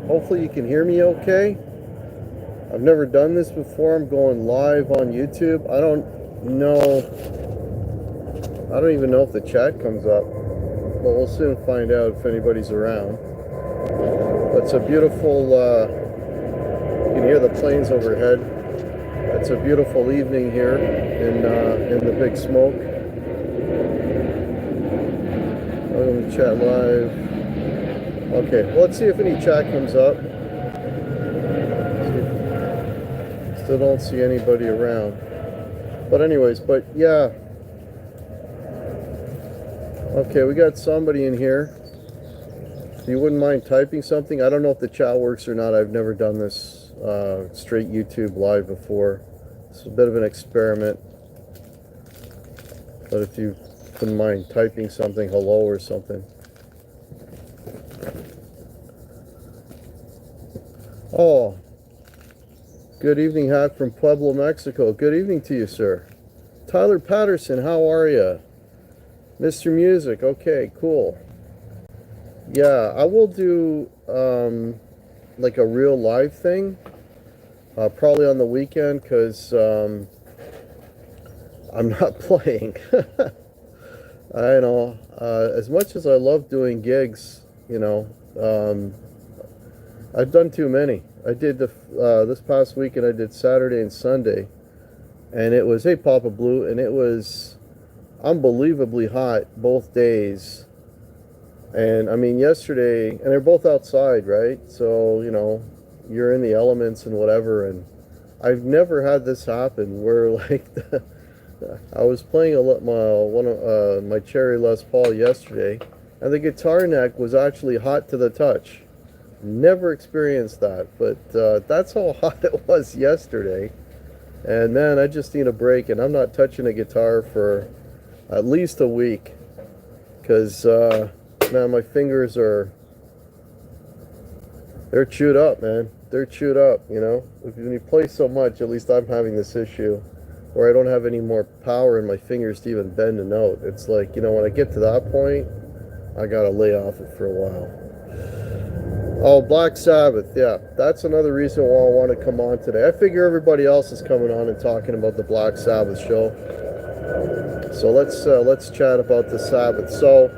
Hopefully you can hear me okay. I've never done this before. I'm going live on YouTube. I don't even know if the chat comes up, but we'll soon find out if anybody's around. But it's a beautiful, you can hear the planes overhead. It's a beautiful evening here in the Big Smoke. Welcome to chat live. Okay, well, let's see if any chat comes up. Still don't see anybody around. But anyways, yeah. Okay, we got somebody in here. If you wouldn't mind typing something. I don't know if the chat works or not. I've never done this straight YouTube live before. It's a bit of an experiment. But if you wouldn't mind typing something, hello or something. Oh, good evening, Hack from Pueblo, Mexico. Good evening to you, sir. Tyler Patterson, how are you? Mr. Music, okay, cool. Yeah, I will do like a real live thing, probably on the weekend, because I'm not playing. I know, as much as I love doing gigs, you know, I've done too many. I did this past weekend, I did Saturday and Sunday, and it was, hey Papa Blue, and it was unbelievably hot both days. And I mean, yesterday, and they're both outside, right? So, you know, you're in the elements and whatever, and I've never had this happen where, like, I was playing my Cherry Les Paul yesterday, and the guitar neck was actually hot to the touch. Never experienced that, but that's how hot it was yesterday. And man, I just need a break, and I'm not touching a guitar for at least a week, because man, my fingers they're chewed up, man. They're chewed up, you know. When you play so much, at least I'm having this issue where I don't have any more power in my fingers to even bend a note. It's like, you know, when I get to that point, I gotta lay off it for a while. Oh, Black Sabbath, yeah. That's another reason why I want to come on today. I figure everybody else is coming on and talking about the Black Sabbath show. So let's chat about the Sabbath. So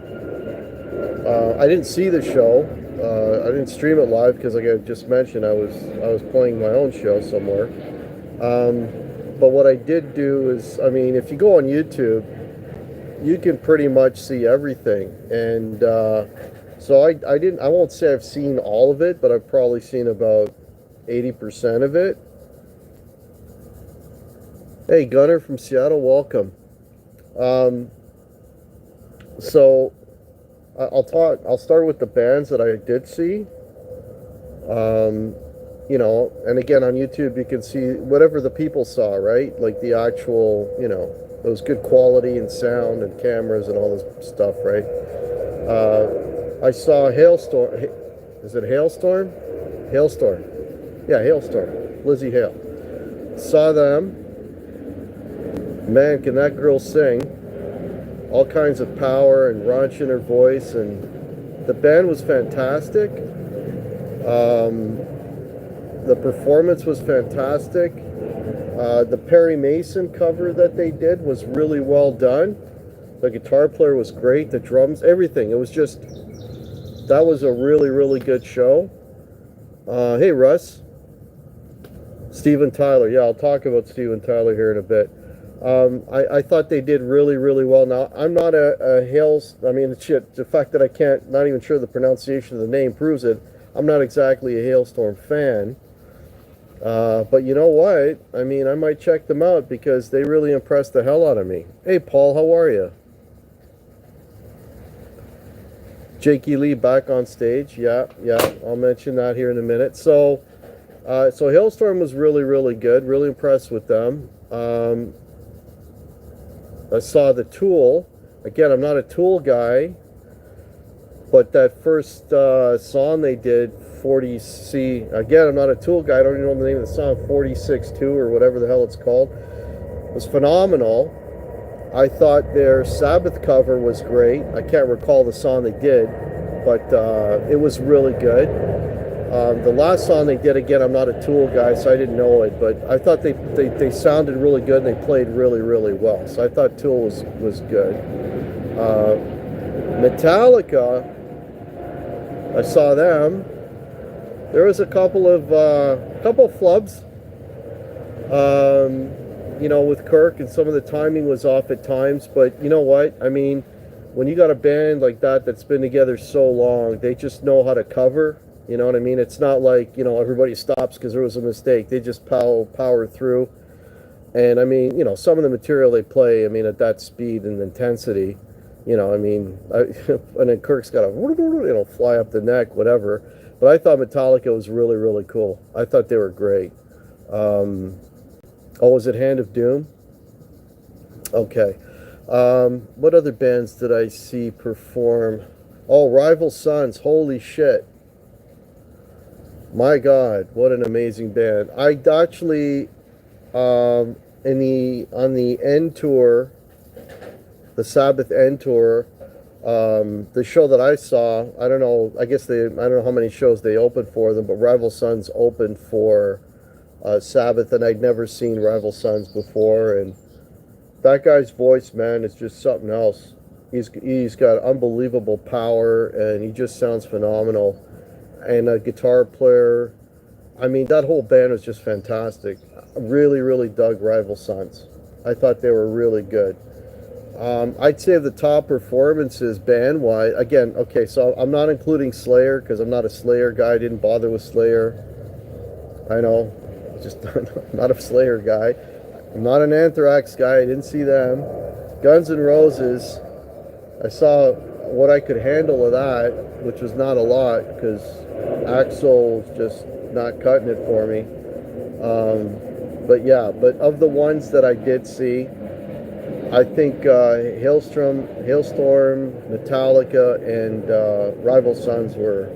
I didn't see the show. I didn't stream it live because, like I just mentioned, I was playing my own show somewhere. But what I did do is, I mean, if you go on YouTube, you can pretty much see everything. And so I won't say I've seen all of it, but I've probably seen about 80% of it. Hey, Gunnar from Seattle, welcome. So I'll start with the bands that I did see. You know, and again, on YouTube, you can see whatever the people saw, right? Like the actual, you know, it was good quality and sound and cameras and all this stuff, right? I saw Hailstorm. Is it Hailstorm? Hailstorm. Yeah, Hailstorm. Lizzie Hale. Saw them. Man, can that girl sing. All kinds of power and raunch in her voice. And the band was fantastic. The performance was fantastic. The Perry Mason cover that they did was really well done. The guitar player was great. The drums, everything. It was just... That was a really, really good show. Hey, Russ. Steven Tyler. Yeah, I'll talk about Steven Tyler here in a bit. I thought they did really, really well. Now, I'm not a I mean, shit, the fact that I not even sure the pronunciation of the name proves it. I'm not exactly a Hailstorm fan. But you know what? I mean, I might check them out because they really impressed the hell out of me. Hey, Paul, how are you? Jakey Lee back on stage. Yeah, I'll mention that here in a minute. So Hailstorm was really, really good. Really impressed with them. I saw the Tool. Again, I'm not a Tool guy, but that first song they did, 40C. Again, I'm not a Tool guy. I don't even know the name of the song, 46.2 or whatever the hell it's called. It was phenomenal. I thought their Sabbath cover was great. I can't recall the song they did, but it was really good. The last song they did, again, I'm not a Tool guy, so I didn't know it, but I thought they sounded really good and they played really, really well. So I thought Tool was good. Metallica, I saw them. There was a couple of flubs, you know, with Kirk, and some of the timing was off at times. But you know what? I mean, when you got a band like that that's been together so long, they just know how to cover. You know what I mean? It's not like, you know, everybody stops because there was a mistake. They just power through. And I mean, you know, some of the material they play, I mean, at that speed and intensity, you know, I mean, and then Kirk's got to, you know, fly up the neck, whatever. But I thought Metallica was really, really cool. I thought they were great. Oh, was it Hand of Doom? Okay. What other bands did I see perform? Oh, Rival Sons. Holy shit. My God, what an amazing band. I actually, on the end tour, the Sabbath end tour, the show that I saw, I don't know, I don't know how many shows they opened for them, but Rival Sons opened for Sabbath, and I'd never seen Rival Sons before, and that guy's voice, man, is just something else. He's got unbelievable power, and he just sounds phenomenal. And a guitar player, I mean, that whole band was just fantastic. I really, really dug Rival Sons. I thought they were really good. I'd say the top performances band-wise, again, okay, so I'm not including Slayer because I'm not a Slayer guy. I didn't bother with Slayer. I know, just I'm not a Slayer guy. I'm not an Anthrax guy. I didn't see them. Guns N' Roses, I saw what I could handle of that, which was not a lot because Axl was just not cutting it for me. But yeah, but of the ones that I did see, I think Hailstorm, Metallica, and Rival Sons were,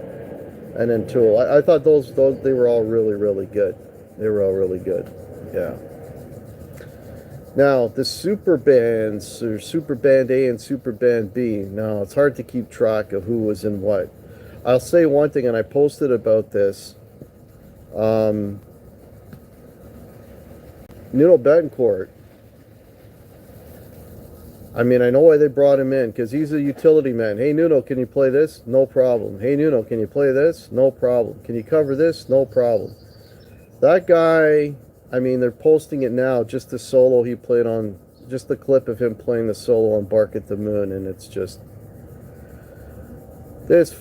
and then Tool. I thought those they were all really, really good. They were all really good. Yeah. Now, the super bands, or Super Band A and Super Band B, now it's hard to keep track of who was in what. I'll say one thing, and I posted about this. Nuno Betancourt. I mean, I know why they brought him in, because he's a utility man. Hey, Nuno, can you play this? No problem. Hey, Nuno, can you play this? No problem. Can you cover this? No problem. That guy... I mean, they're posting it now, just the solo he played on, just the clip of him playing the solo on Bark at the Moon, and it's just, this,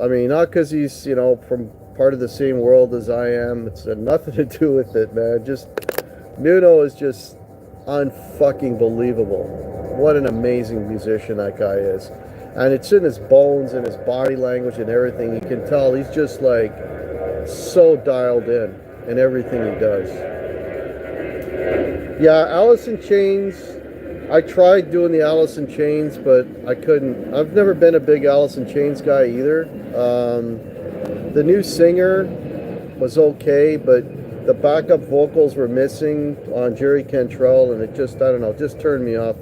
I mean, not because he's, you know, from part of the same world as I am, it's had nothing to do with it, man, just, Nuno is just unfucking believable. What an amazing musician that guy is. And it's in his bones and his body language and everything, you can tell he's just like, so dialed in everything he does. Yeah, Alice in Chains, I tried doing the Alice in Chains, but I couldn't. I've never been a big Alice in Chains guy either. The new singer was okay, but the backup vocals were missing on Jerry Cantrell, and it just, I don't know, just turned me off.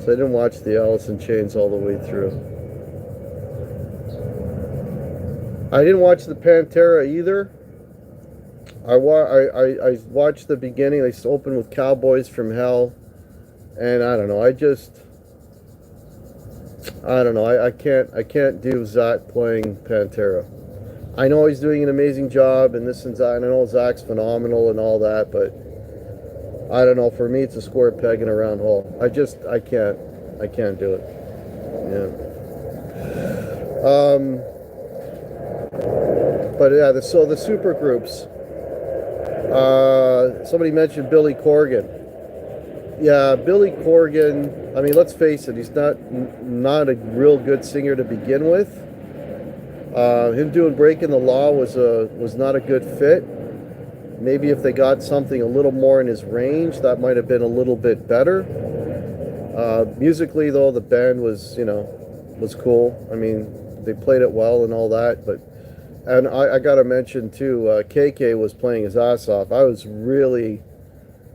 So I didn't watch the Alice in Chains all the way through. I didn't watch the Pantera either. I watched the beginning. They opened with Cowboys from Hell, and I don't know. I don't know. I can't do Zach playing Pantera. I know he's doing an amazing job, and this and that. And I know Zach's phenomenal and all that, but I don't know. For me, it's a square peg in a round hole. I can't do it. Yeah. But yeah. So the super groups. Somebody mentioned Billy Corgan. Yeah, Billy Corgan, I mean, let's face it, he's not a real good singer to begin with. Him doing Breaking the Law was not a good fit. Maybe if they got something a little more in his range, that might have been a little bit better. Musically, though, the band was cool. I mean, they played it well and all that, but and I got to mention, too, KK was playing his ass off. I was really...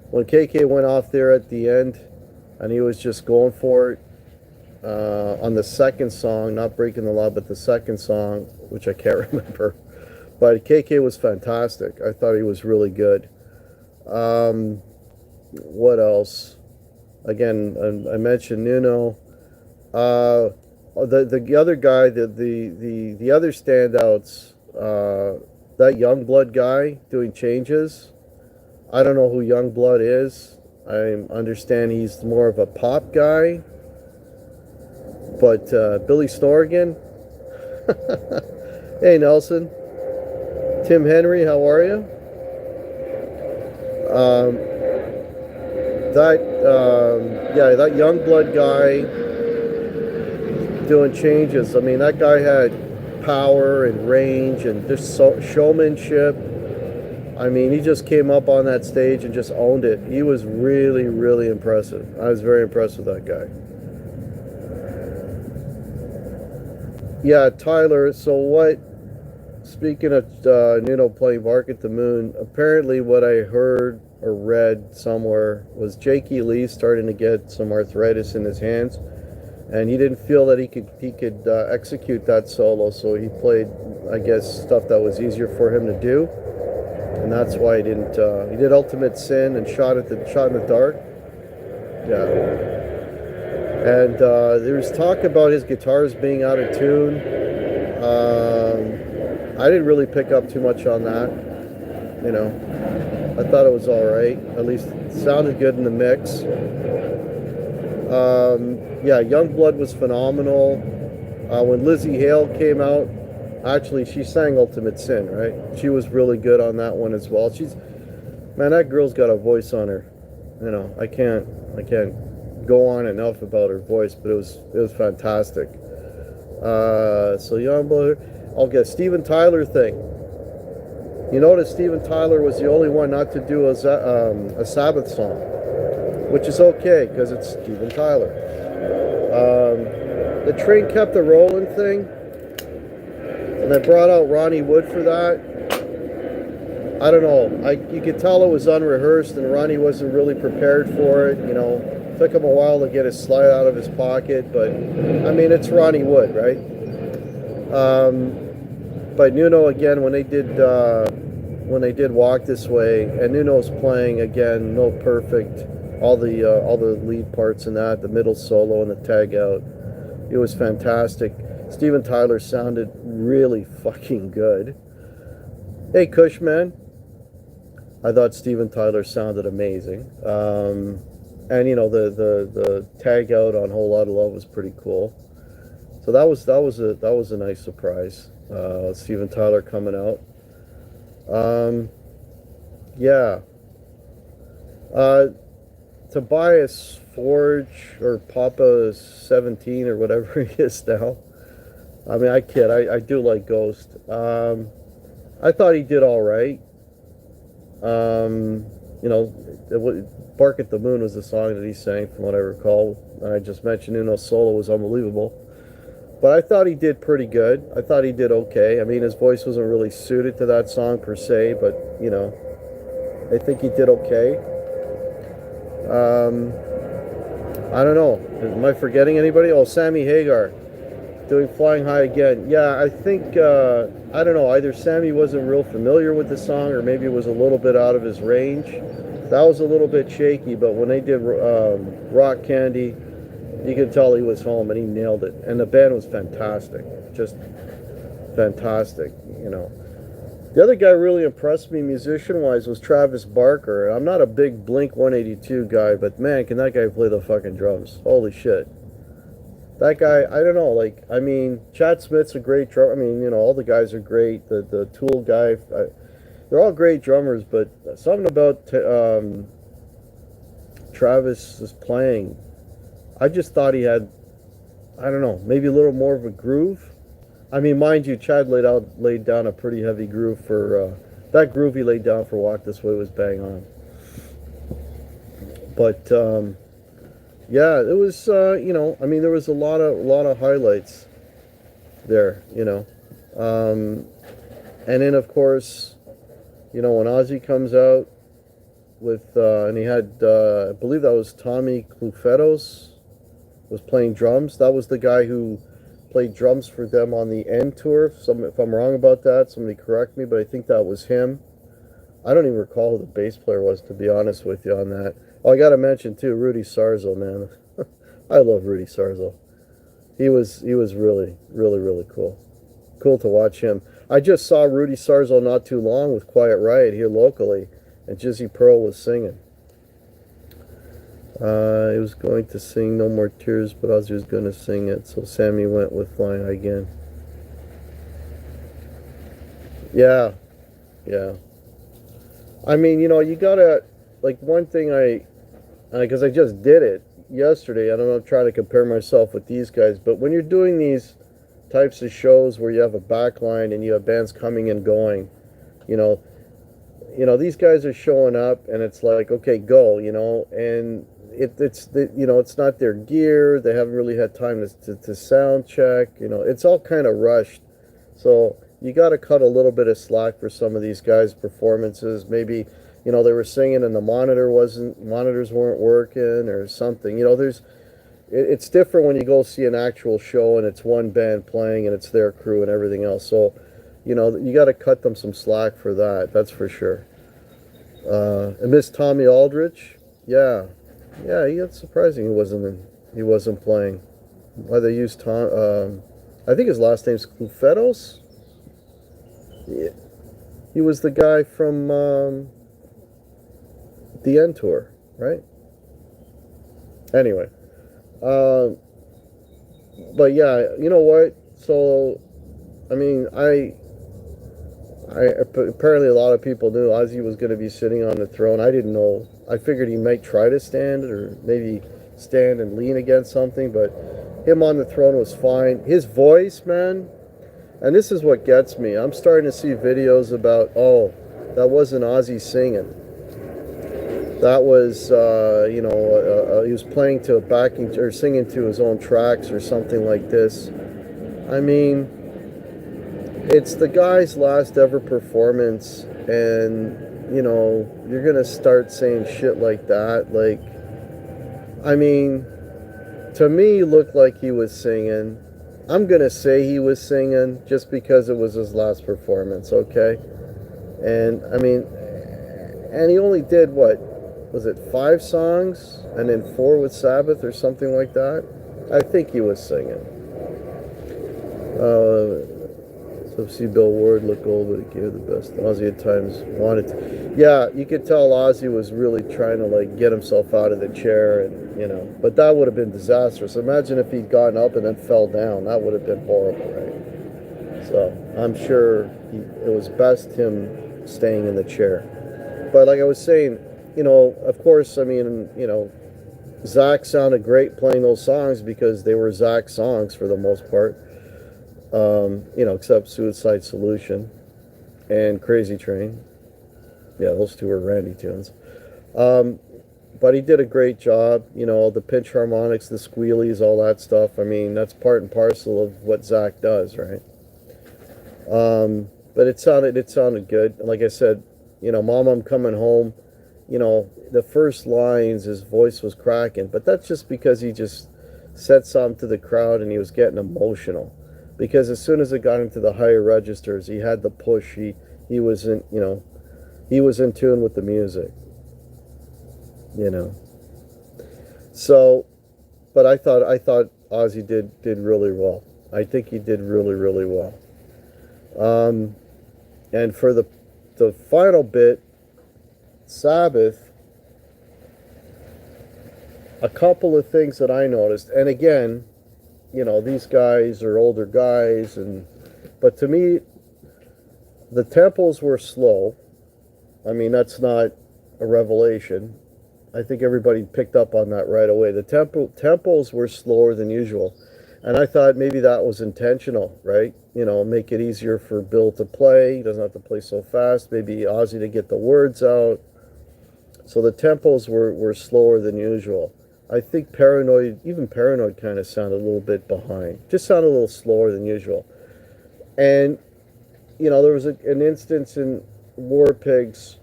When KK went off there at the end, and he was just going for it, on the second song, not Breaking the Law, but the second song, which I can't remember. But KK was fantastic. I thought he was really good. What else? Again, I mentioned Nuno. The other guy, the other standouts, that Youngblood guy doing changes. I don't know who Youngblood is. I understand he's more of a pop guy. But Billy Snorrigan. Hey Nelson. Tim Henry, how are you? That Youngblood guy doing changes. I mean, that guy had power and range and just showmanship. I mean, he just came up on that stage and just owned it. He was really, really impressive. I was very impressed with that guy. Yeah, Tyler. So what? Speaking of Nuno playing Bark at the Moon, apparently what I heard or read somewhere was Jakey Lee starting to get some arthritis in his hands, and he didn't feel that he could execute that solo, so he played, I guess, stuff that was easier for him to do, and that's why he didn't. He did Ultimate Sin and shot in the dark. Yeah, and there was talk about his guitars being out of tune. I didn't really pick up too much on that. You know, I thought it was all right. At least it sounded good in the mix. Yeah, Youngblood was phenomenal. When Lizzie Hale came out, actually she sang Ultimate Sin, right? She was really good on that one as well. Man, that girl's got a voice on her. You know, I can't go on enough about her voice, but it was fantastic. So Youngblood. I'll get Steven Tyler thing. You notice Steven Tyler was the only one not to do a Sabbath song, which is okay because it's Steven Tyler. The Train Kept a Rolling thing, and I brought out Ronnie Wood for that. I don't know. You could tell it was unrehearsed, and Ronnie wasn't really prepared for it. You know, it took him a while to get his slide out of his pocket, but I mean, it's Ronnie Wood, right? But Nuno again when they did Walk This Way, and Nuno's playing again, no perfect, all the lead parts in that, the middle solo and the tag out. It was fantastic. Steven Tyler sounded really fucking good. Hey Cushman, I thought Steven Tyler sounded amazing. And you know the tag out on Whole Lotta Love was pretty cool. So that was a nice surprise. Steven Tyler coming out. Yeah. Tobias Forge or Papa 17 or whatever he is now. I mean, I kid. I do like Ghost. I thought he did all right. You know, Bark at the Moon was the song that he sang, from what I recall. I just mentioned Nuno's solo was unbelievable. But I thought he did pretty good. I thought he did okay. I mean, his voice wasn't really suited to that song per se, but, you know, I think he did okay. I don't know. Am I forgetting anybody? Oh, Sammy Hagar doing Flying High again. Yeah, I think, I don't know, either Sammy wasn't real familiar with the song or maybe it was a little bit out of his range. That was a little bit shaky, but when they did Rock Candy, you could tell he was home and he nailed it. And the band was fantastic. Just fantastic, you know. The other guy really impressed me musician-wise was Travis Barker. I'm not a big Blink 182 guy, but man, can that guy play the fucking drums. Holy shit. That guy, I don't know, like, I mean, Chad Smith's a great drummer. I mean, you know, all the guys are great. The Tool guy, they're all great drummers, but something about Travis's playing, I just thought he had, I don't know, maybe a little more of a groove. I mean, mind you, Chad laid down a pretty heavy groove for, that groove he laid down for Walk This Way was bang on. But, yeah, it was, you know, I mean, there was a lot of highlights there, you know. And then, of course, you know, when Ozzy comes out with, and he had, I believe that was Tommy Clufetos was playing drums. That was the guy who played drums for them on the End tour. If I'm wrong about that, somebody correct me, but I think that was him. I don't even recall who the bass player was, to be honest with you on that. Oh, I got to mention too, Rudy Sarzo, man. I love Rudy Sarzo. He was really, really, really cool. Cool to watch him. I just saw Rudy Sarzo not too long with Quiet Riot here locally, and Jizzy Pearl was singing. He was going to sing No More Tears, but Ozzy was going to sing it, so Sammy went with Flying High again. Yeah, yeah. I mean, you know, you gotta, like, one thing because I just did it yesterday, I don't know, I'm trying to compare myself with these guys, but when you're doing these types of shows where you have a backline and you have bands coming and going, you know, these guys are showing up and it's like, okay, go, and it's not their gear. They haven't really had time to sound check. It's all kind of rushed. So you got to cut a little bit of slack for some of these guys' performances. Maybe, they were singing and the monitors weren't working or something. It's different when you go see an actual show and it's one band playing and it's their crew and everything else. So, you got to cut them some slack for that. That's for sure. And Miss Tommy Aldrich, yeah, it's surprising he wasn't playing. Why they used Tom? I think his last name's Clufetos. Yeah. He was the guy from the End tour, right? Anyway, but yeah, you know what? So, I mean, apparently a lot of people knew Ozzy was going to be sitting on the throne. I didn't know. I figured he might try to stand or maybe stand and lean against something, but him on the throne was fine. His voice, man, and this is what gets me. I'm starting to see videos about, that wasn't Ozzy singing. That was, he was playing to a backing or singing to his own tracks or something like this. I mean, it's the guy's last ever performance, and you're gonna start saying shit like that. Like, I mean, to me, looked like he was singing. I'm gonna say he was singing just because it was his last performance, okay? And I mean, and he only did what was it, 5 songs and then 4 with Sabbath or something like that. I think he was singing. So see Bill Ward look old, but he gave the best. Ozzy at times wanted to. Yeah, you could tell Ozzy was really trying to like get himself out of the chair, and but that would have been disastrous. Imagine if he'd gotten up and then fell down. That would have been horrible, right? So I'm sure it was best him staying in the chair. But like I was saying, of course, I mean, Zach sounded great playing those songs because they were Zach's songs for the most part. Except Suicide Solution and Crazy Train. Yeah, those two were Randy tunes. But he did a great job. The pinch harmonics, the squealies, all that stuff. I mean, that's part and parcel of what Zach does, right? But it sounded good. Like I said, Mom, I'm coming home. The first lines, his voice was cracking, but that's just because he just said something to the crowd and he was getting emotional. Because as soon as it got into the higher registers, he had the push. He was in tune with the music. So, but I thought Ozzy did really well. I think he did really, really well. And for the final bit, Sabbath, a couple of things that I noticed, and again, these guys are older guys, but to me, the tempos were slow. I mean, that's not a revelation. I think everybody picked up on that right away. The tempos were slower than usual, and I thought maybe that was intentional, right? Make it easier for Bill to play. He doesn't have to play so fast. Maybe Ozzy to get the words out. So the tempos were slower than usual. I think Paranoid kind of sounded a little bit behind. Just sounded a little slower than usual. And, there was an instance in War Pigs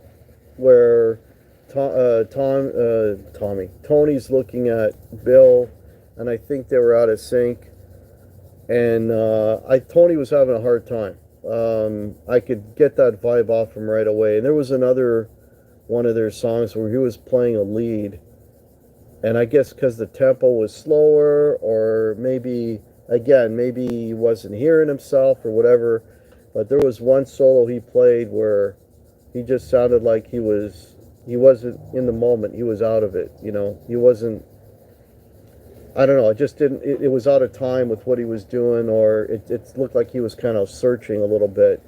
where Tony's looking at Bill, and I think they were out of sync. and Tony was having a hard time. I could get that vibe off him right away. And there was another one of their songs where he was playing a lead, and I guess because the tempo was slower, or maybe again, maybe he wasn't hearing himself or whatever. But there was one solo he played where he just sounded like he wasn't in the moment. He was out of it. You know, he wasn't. I don't know. It just didn't. It was out of time with what he was doing, or it looked like he was kind of searching a little bit.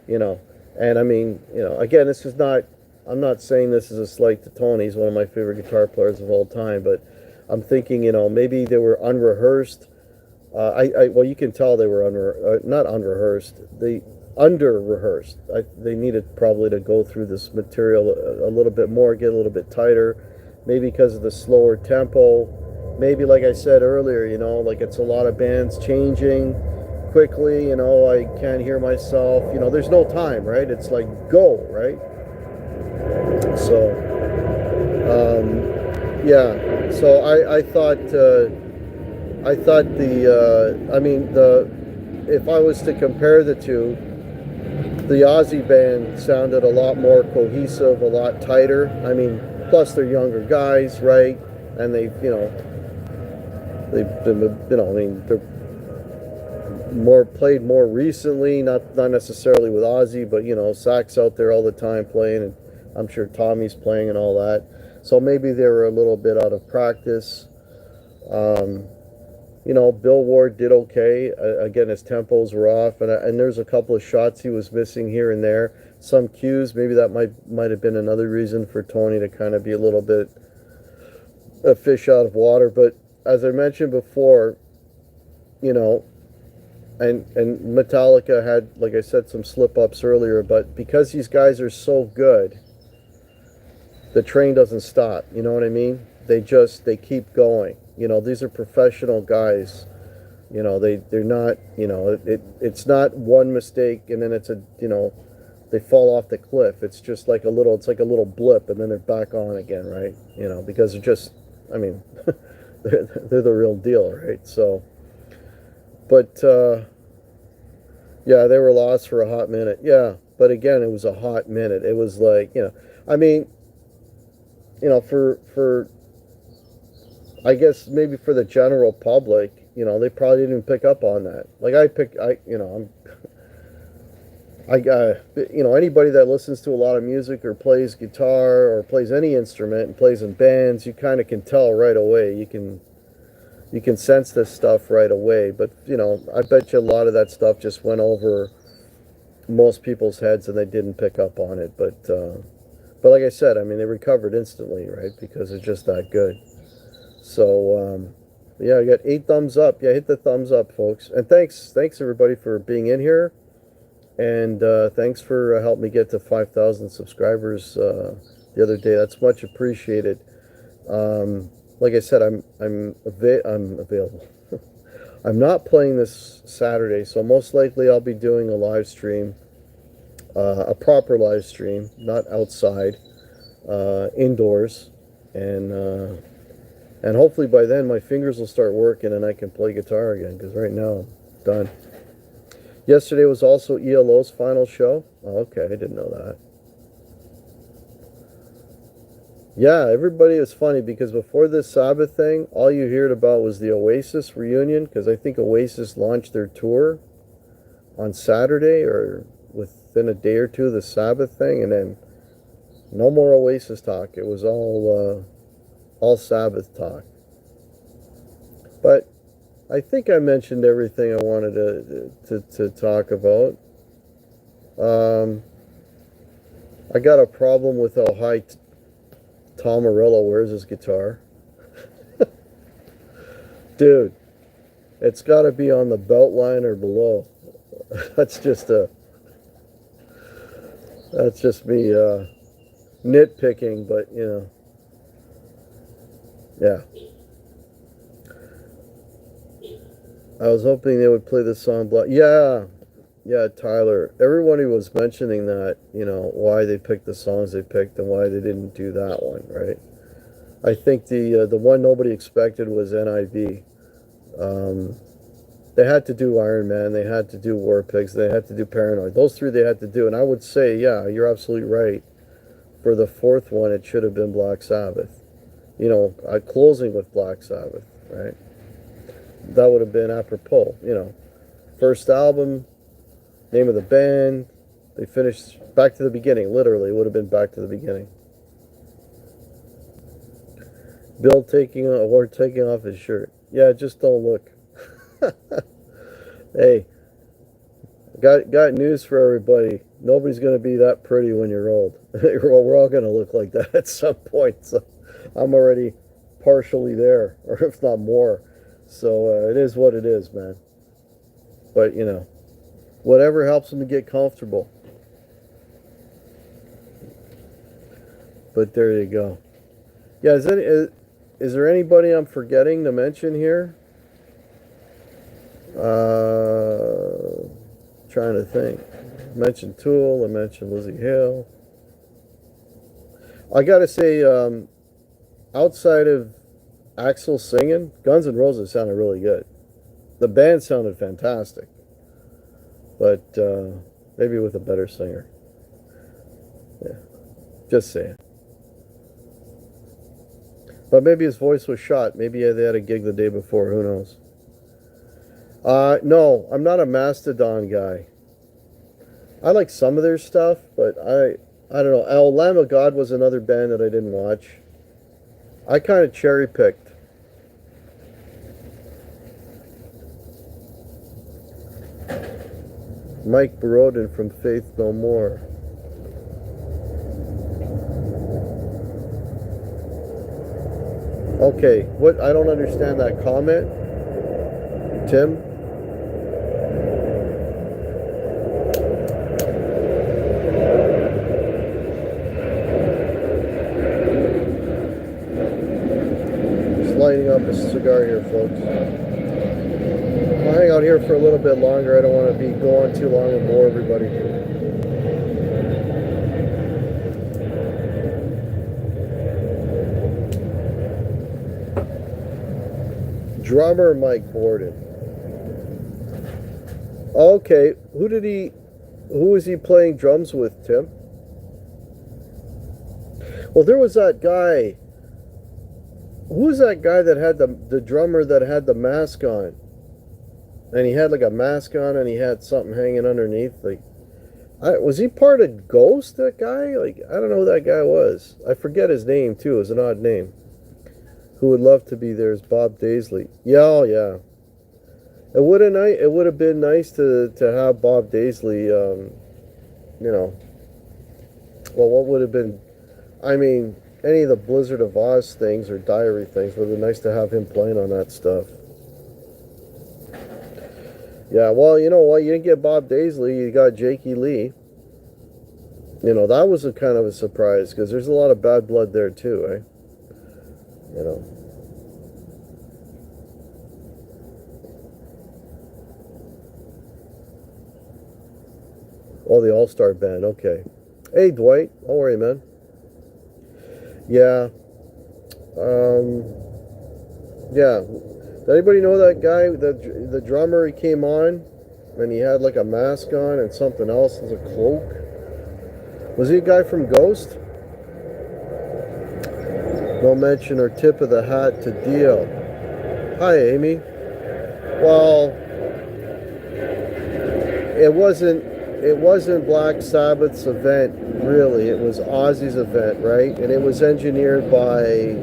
You know, and I mean, you know, again, this is not. I'm not saying this is a slight to Tony. He's one of my favorite guitar players of all time. But I'm thinking, you know, maybe they were unrehearsed. Well, you can tell they were not unrehearsed. They under rehearsed. They needed probably to go through this material a little bit more, get a little bit tighter. Maybe because of the slower tempo. Maybe, like I said earlier, you know, like it's a lot of bands changing quickly. You know, I can't hear myself. You know, there's no time, right? It's like go, right? So, yeah. So I thought I mean, if I was to compare the two, the Ozzy band sounded a lot more cohesive, a lot tighter. I mean, plus they're younger guys, right? And they've been, you know, I mean, they're played more recently, not necessarily with Ozzy, but you know, Zach's out there all the time playing, and I'm sure Tommy's playing and all that. So maybe they were a little bit out of practice. You know, Bill Ward did okay. Again, his tempos were off, and there's a couple of shots he was missing here and there. Some cues, maybe that might have been another reason for Tony to kind of be a little bit a fish out of water. But as I mentioned before, you know, and Metallica had, like I said, some slip-ups earlier, but because these guys are so good, the train doesn't stop. You know what I mean? They keep going. You know, these are professional guys. You know, they're not, you know, it's not one mistake and then it's you know, they fall off the cliff. It's just like it's like a little blip and then they're back on again, right? You know, because they're just, I mean, they're the real deal, right? So, but, yeah, they were lost for a hot minute. Yeah, but again, it was a hot minute. It was like, you know, I mean, you know, for I guess maybe for the general public, you know, they probably didn't pick up on that. Like you know, you know, anybody that listens to a lot of music or plays guitar or plays any instrument and plays in bands, you kind of can tell right away. You can sense this stuff right away. But, you know, I bet you a lot of that stuff just went over most people's heads and they didn't pick up on it. But like I said, I mean, they recovered instantly, right? Because it's just that good. So, yeah, I got 8 thumbs up. Yeah, hit the thumbs up, folks. And thanks everybody for being in here. And thanks for helping me get to 5,000 subscribers the other day. That's much appreciated. Like I said, I'm available. I'm not playing this Saturday, so most likely I'll be doing a live stream, a proper live stream, not outside, indoors, and hopefully by then my fingers will start working and I can play guitar again, because right now I'm done. Yesterday was also ELO's final show. Oh, okay, I didn't know that. Yeah, everybody is funny because before this Sabbath thing, all you heard about was the Oasis reunion, because I think Oasis launched their tour on Saturday or within a day or two of the Sabbath thing, and then no more Oasis talk. It was all Sabbath talk. But I think I mentioned everything I wanted to talk about. I got a problem with how high Tom Morello wears his guitar. Dude, it's got to be on the belt line or below. That's just me nitpicking, but you know, yeah. I was hoping they would play the song yeah, Tyler. Everybody was mentioning that, you know, why they picked the songs they picked and why they didn't do that one, right? I think the one nobody expected was NIV. They had to do Iron Man, they had to do War Pigs, they had to do Paranoid. Those three they had to do, and I would say, yeah, you're absolutely right. For the fourth one, it should have been Black Sabbath. You know, closing with Black Sabbath, right? That would have been apropos, you know. First album, name of the band, they finished back to the beginning, literally, it would have been back to the beginning. Bill taking off his shirt. Yeah, just don't look. Hey, got news for everybody. Nobody's going to be that pretty when you're old. We're all going to look like that at some point. So I'm already partially there, or if not more. So it is what it is, man. But, you know, whatever helps them to get comfortable. But there you go. Yeah, is there anybody I'm forgetting to mention here? Trying to think. I mentioned Tool. I mentioned Lizzie Hale. I gotta say, outside of Axl singing, Guns N' Roses sounded really good. The band sounded fantastic, but maybe with a better singer. Yeah, just saying. But maybe his voice was shot. Maybe they had a gig the day before. Who knows? No, I'm not a Mastodon guy. I like some of their stuff, but I don't know. Lamb of God was another band that I didn't watch. I kind of cherry picked. Mike Borodin from Faith No More. Okay, what? I don't understand that comment. Tim? Just lighting up a cigar here, folks. I'll hang out here for a little bit longer. I don't want to be going too long and bore everybody. Drummer Mike Borden. Okay, who was he playing drums with, Tim? Well, there was that guy. Who was that guy that had the drummer that had the mask on? And he had like a mask on and he had something hanging underneath. Like, was he part of Ghost, that guy? Like, I don't know who that guy was. I forget his name, too. It was an odd name. Who would love to be there is Bob Daisley. Yeah, oh, yeah. It would have been nice to have Bob Daisley, you know. Well, what would have been, I mean, any of the Blizzard of Oz things or Diary things would have been nice to have him playing on that stuff. Yeah, well, you know what? You didn't get Bob Daisley. You got Jakey Lee. You know, that was a kind of a surprise because there's a lot of bad blood there too, eh? You know. Oh, the All-Star Band. Okay. Hey, Dwight. How are you, man? Yeah. Yeah. Does anybody know that guy, the drummer? He came on and he had like a mask on and something else as a cloak. Was he a guy from Ghost? No mention or tip of the hat to Dio. Hi, Amy. Well, it wasn't Black Sabbath's event, really. It was Ozzy's event, right? And it was engineered by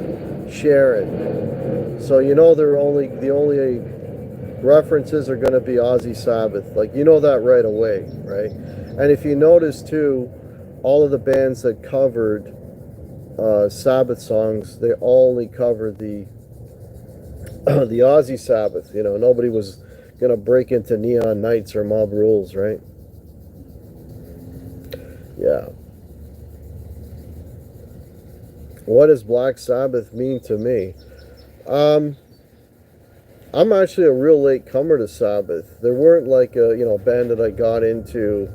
Sharon. So you know the only references are going to be Ozzy Sabbath. Like, you know that right away, right? And if you notice too, all of the bands that covered Sabbath songs, they all only covered the the Ozzy Sabbath. You know, nobody was gonna break into Neon Nights or Mob Rules, right? Yeah. What does Black Sabbath mean to me? I'm actually a real late comer to Sabbath. There weren't like a band that I got into,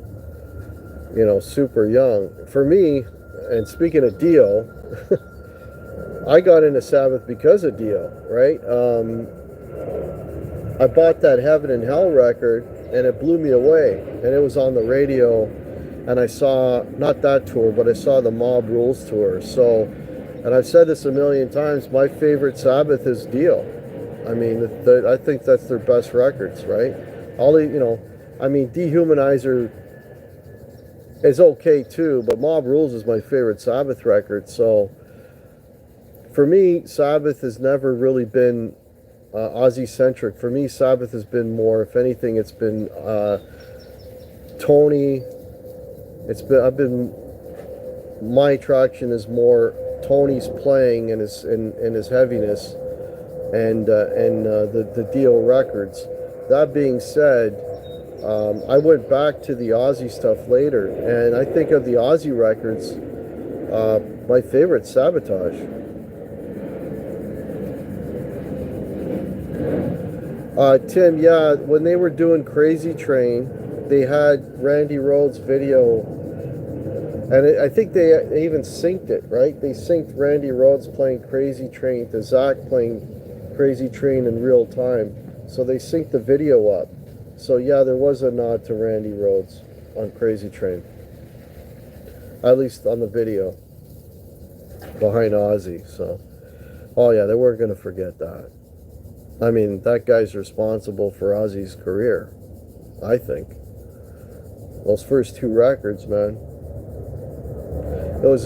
super young. For me, and speaking of Dio, I got into Sabbath because of Dio, right? I bought that Heaven and Hell record, and it blew me away. And it was on the radio, and I saw, not that tour, but I saw the Mob Rules tour. So, and I've said this a million times, my favorite Sabbath is Dio. I mean, I think that's their best records, right? All the, I mean, Dehumanizer is okay too, but Mob Rules is my favorite Sabbath record. So, for me, Sabbath has never really been Ozzy centric. For me, Sabbath has been more, if anything, it's been Tony. My attraction is more Tony's playing and his heaviness, and the Dio records. That being said, I went back to the Ozzy stuff later, and I think of the Ozzy records, my favorite, Sabotage. Tim, yeah, when they were doing Crazy Train, they had Randy Rhoads' video, and I think they even synced it, right? They synced Randy Rhoads playing Crazy Train to Zach playing Crazy Train in real time. So they synced the video up. So yeah, there was a nod to Randy Rhoads on Crazy Train. At least on the video behind Ozzy. So, oh yeah, they weren't going to forget that. I mean, that guy's responsible for Ozzy's career, I think. Those first two records, man. What's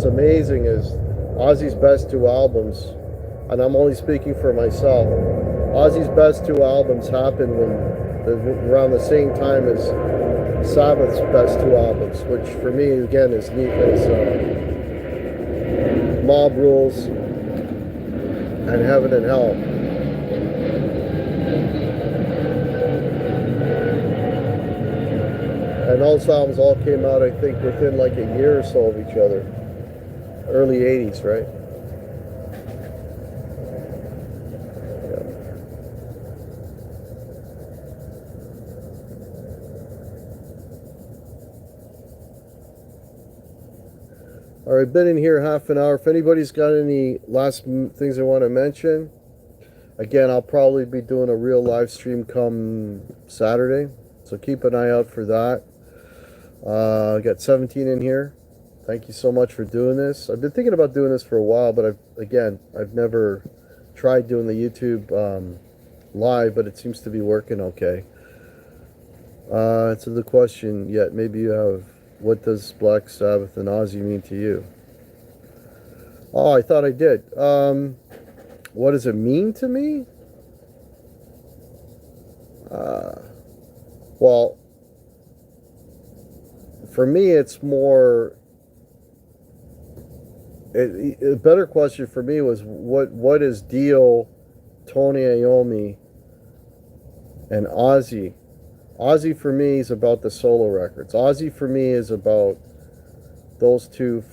amazing is Ozzy's best two albums, and I'm only speaking for myself. Ozzy's best two albums happened around the same time as Sabbath's best two albums, which for me again is Mob Rules and Heaven and Hell. And those albums all came out, I think, within like a year or so of each other. Early 80s, right? Yeah. All right, been in here half an hour. If anybody's got any last things they want to mention, again, I'll probably be doing a real live stream come Saturday. So keep an eye out for that. I got 17 in here. Thank you so much for doing this. I've been thinking about doing this for a while, but I've never tried doing the YouTube live, but it seems to be working okay. So the question yet, maybe you have, what does Black Sabbath and Ozzy mean to you? Oh, I thought I did. What does it mean to me? Well, for me, it's more. A better question for me was what is Dio, Tony Iommi, and Ozzy? Ozzy for me is about the solo records. Ozzy for me is about those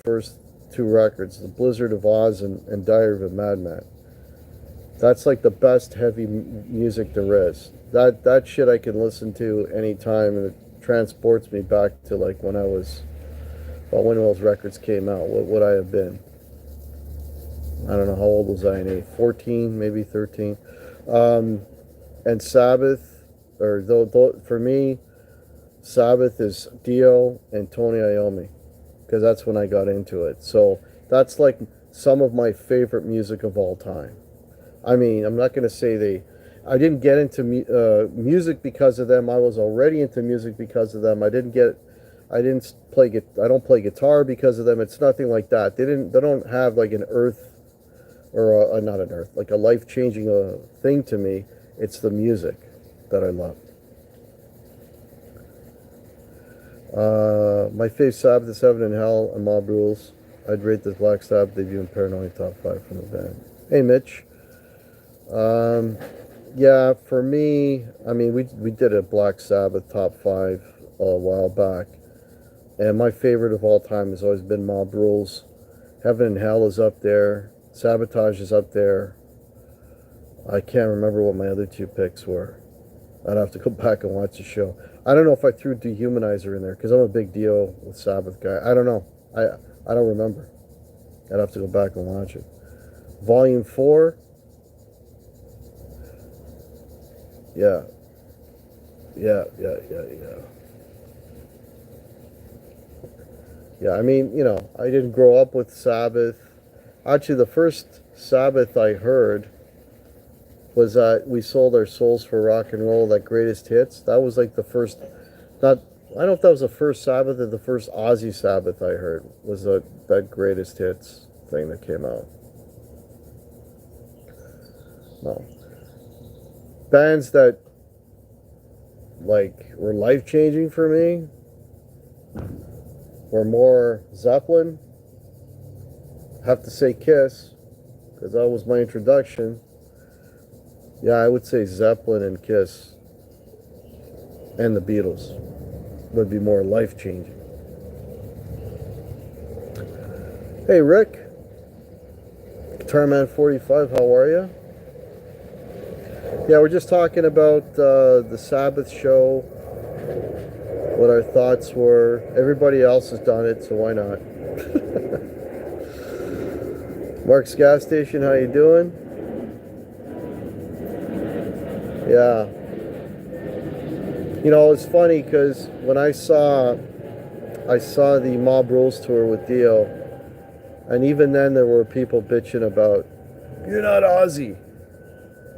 first two records, The Blizzard of Oz and Diary of a Madman. That's like the best heavy music there is. That shit I can listen to anytime, and it transports me back to like when when those records came out. What would I have been? I don't know, how old was I in 8? 14, maybe 13. And Sabbath, for me, Sabbath is Dio and Tony Iommi, because that's when I got into it. So that's like some of my favorite music of all time. I mean, I'm not going to say I didn't get into music because of them. I was already into music because of them. I don't play guitar because of them. It's nothing like that. They don't have like an earth, or not an earth, like a life-changing thing to me. It's the music that I love. My fave Sabbath is Heaven and Hell and Mob Rules. I'd rate this Black Sabbath debut and Paranoid top 5 from the band. Hey, Mitch. Yeah, for me, I mean, we did a Black Sabbath top 5 a while back, and my favorite of all time has always been Mob Rules. Heaven and Hell is up there. Sabotage is up there. I can't remember what my other two picks were. I'd have to go back and watch the show. I don't know if I threw Dehumanizer in there, because I'm a big Dio with Sabbath guy. I don't know. I don't remember. I'd have to go back and watch it. Volume 4. Yeah, yeah. Yeah, I mean, I didn't grow up with Sabbath. Actually, the first Sabbath I heard was We Sold Our Souls for Rock and Roll, that greatest hits. That was like the first, not, I don't know if that was the first Sabbath or the first Ozzy Sabbath I heard, was that greatest hits thing that came out. No. Bands that, like, were life changing for me were more Zeppelin. Have to say Kiss, because that was my introduction. Yeah, I would say Zeppelin and Kiss and the Beatles would be more life changing. Hey, Rick, Guitarman 45, how are you? Yeah, we're just talking about the Sabbath show, what our thoughts were. Everybody else has done it, so why not? Mark's Gas Station, how you doing? Yeah. It's funny because when I saw the Mob Rules tour with Dio, and even then there were people bitching about, you're not Ozzy.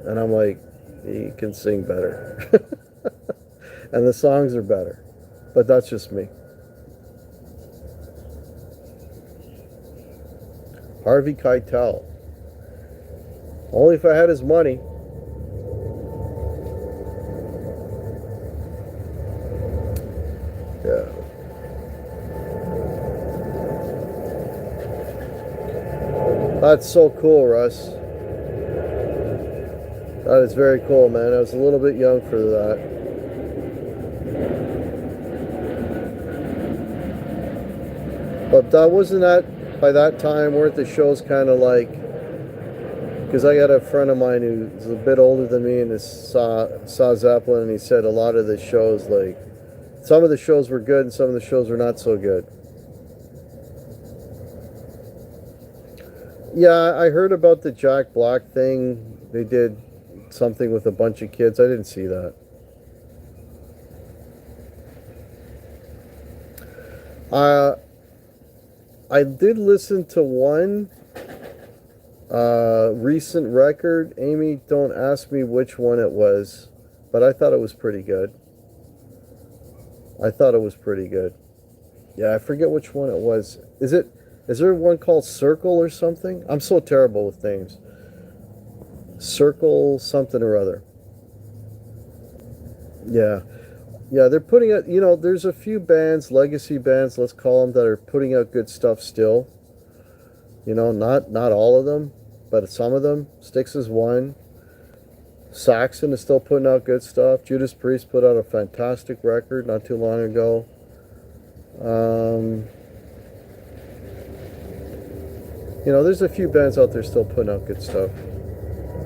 And I'm like, he can sing better. And the songs are better. But that's just me. Harvey Keitel. Only if I had his money. Yeah. That's so cool, Russ. That is very cool, man. I was a little bit young for that. But wasn't that, by that time, weren't the shows kind of like, because I got a friend of mine who's a bit older than me and saw Zeppelin, and he said a lot of the shows, like, some of the shows were good and some of the shows were not so good. Yeah, I heard about the Jack Black thing. They did something with a bunch of kids. I didn't see that. I did listen to one recent record. Amy, don't ask me which one it was, but I thought it was pretty good. Yeah, I forget which one it was. Is there one called Circle or something? I'm so terrible with names. Circle something or other. Yeah. Yeah, they're putting out, there's a few bands, legacy bands, let's call them, that are putting out good stuff still. Not all of them, but some of them. Styx is one. Saxon is still putting out good stuff. Judas Priest put out a fantastic record not too long ago. There's a few bands out there still putting out good stuff.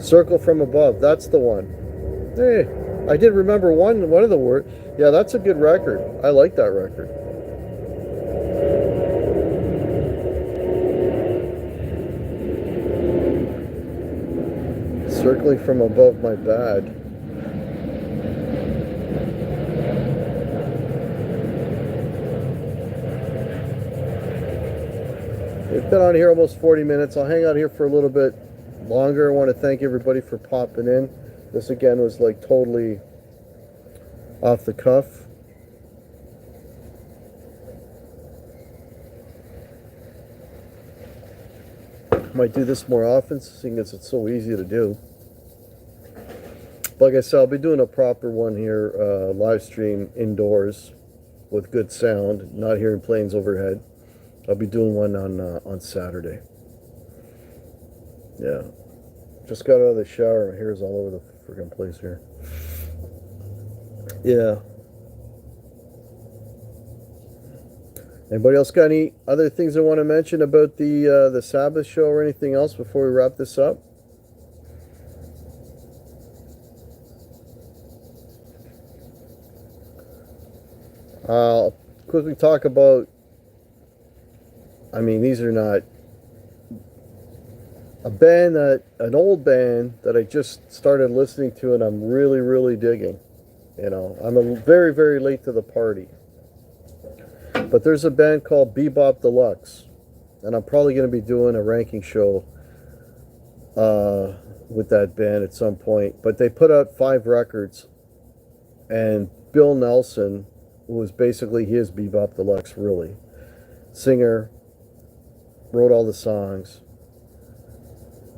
Circle from Above, that's the one. Hey, I did remember one of the words. Yeah, that's a good record. I like that record. Circling from Above My Bad. We've been on here almost 40 minutes. I'll hang out here for a little bit longer. I want to thank everybody for popping in. This again was like totally off the cuff. Might do this more often, seeing as it's so easy to do. Like I said, I'll be doing a proper one here, live stream indoors with good sound, not hearing planes overhead. I'll be doing one on Saturday. Yeah. Just got out of the shower. My hair's all over the freaking place here. Yeah. Anybody else got any other things I want to mention about the Sabbath show or anything else before we wrap this up? I'll quickly talk about, I mean, these are not a band that, an old band that I just started listening to and I'm really, really digging. You know, I'm very, very late to the party. But there's a band called Bebop Deluxe. And I'm probably going to be doing a ranking show with that band at some point. But they put out 5 records. And Bill Nelson, who was basically his Bebop Deluxe, really. Singer, wrote all the songs.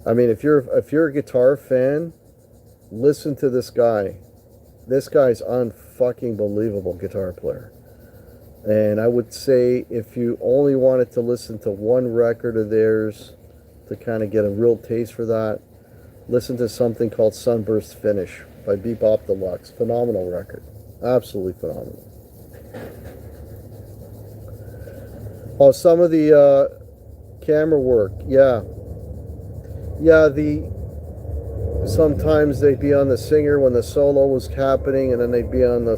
I mean, if you're a guitar fan, listen to this guy. This guy's unfucking believable guitar player. And I would say if you only wanted to listen to one record of theirs to kind of get a real taste for that, listen to something called Sunburst Finish by Bebop Deluxe. Phenomenal record. Absolutely phenomenal. Oh, some of the camera work. Yeah. Yeah, sometimes they'd be on the singer when the solo was happening, and then they'd be on the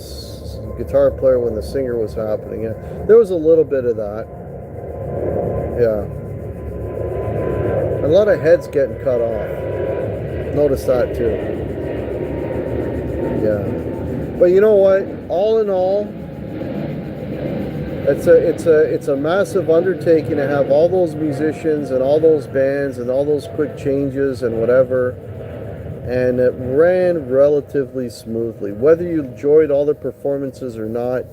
guitar player when the singer was happening. Yeah, there was a little bit of that. Yeah, a lot of heads getting cut off. Notice that too. Yeah, but you know what? All in all, it's a massive undertaking to have all those musicians and all those bands and all those quick changes and whatever. And it ran relatively smoothly. Whether you enjoyed all the performances or not,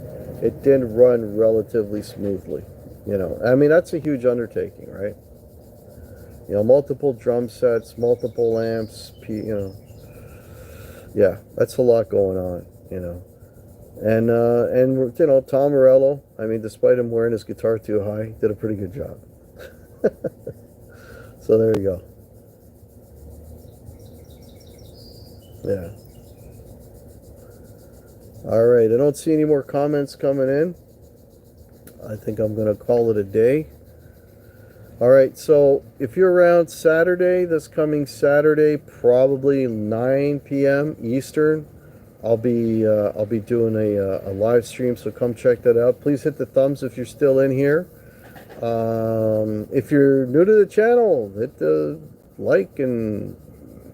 it did run relatively smoothly. You know, I mean, that's a huge undertaking, right? You know, multiple drum sets, multiple amps, you know. Yeah, that's a lot going on, you know. And you know, Tom Morello, I mean, despite him wearing his guitar too high, did a pretty good job. So there you go. Yeah. All right. I don't see any more comments coming in. I think I'm going to call it a day. All right. So if you're around Saturday, this coming Saturday, probably 9 p.m. Eastern, I'll be doing a live stream. So come check that out. Please hit the thumbs if you're still in here. If you're new to the channel, hit the like and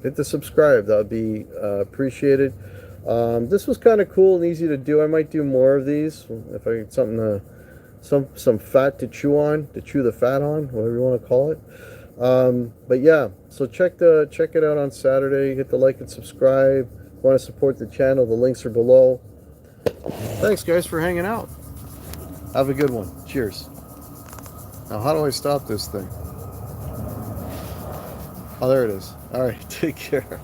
hit the subscribe. That would be appreciated. This was kind of cool and easy to do. I might do more of these if I get something to, some fat to chew on, to chew the fat on, whatever you want to call it. But yeah, so check it out on Saturday. Hit the like and subscribe. If you want to support the channel, the links are below. Thanks guys for hanging out. Have a good one. Cheers. Now how do I stop this thing? Oh, there it is. All right, take care.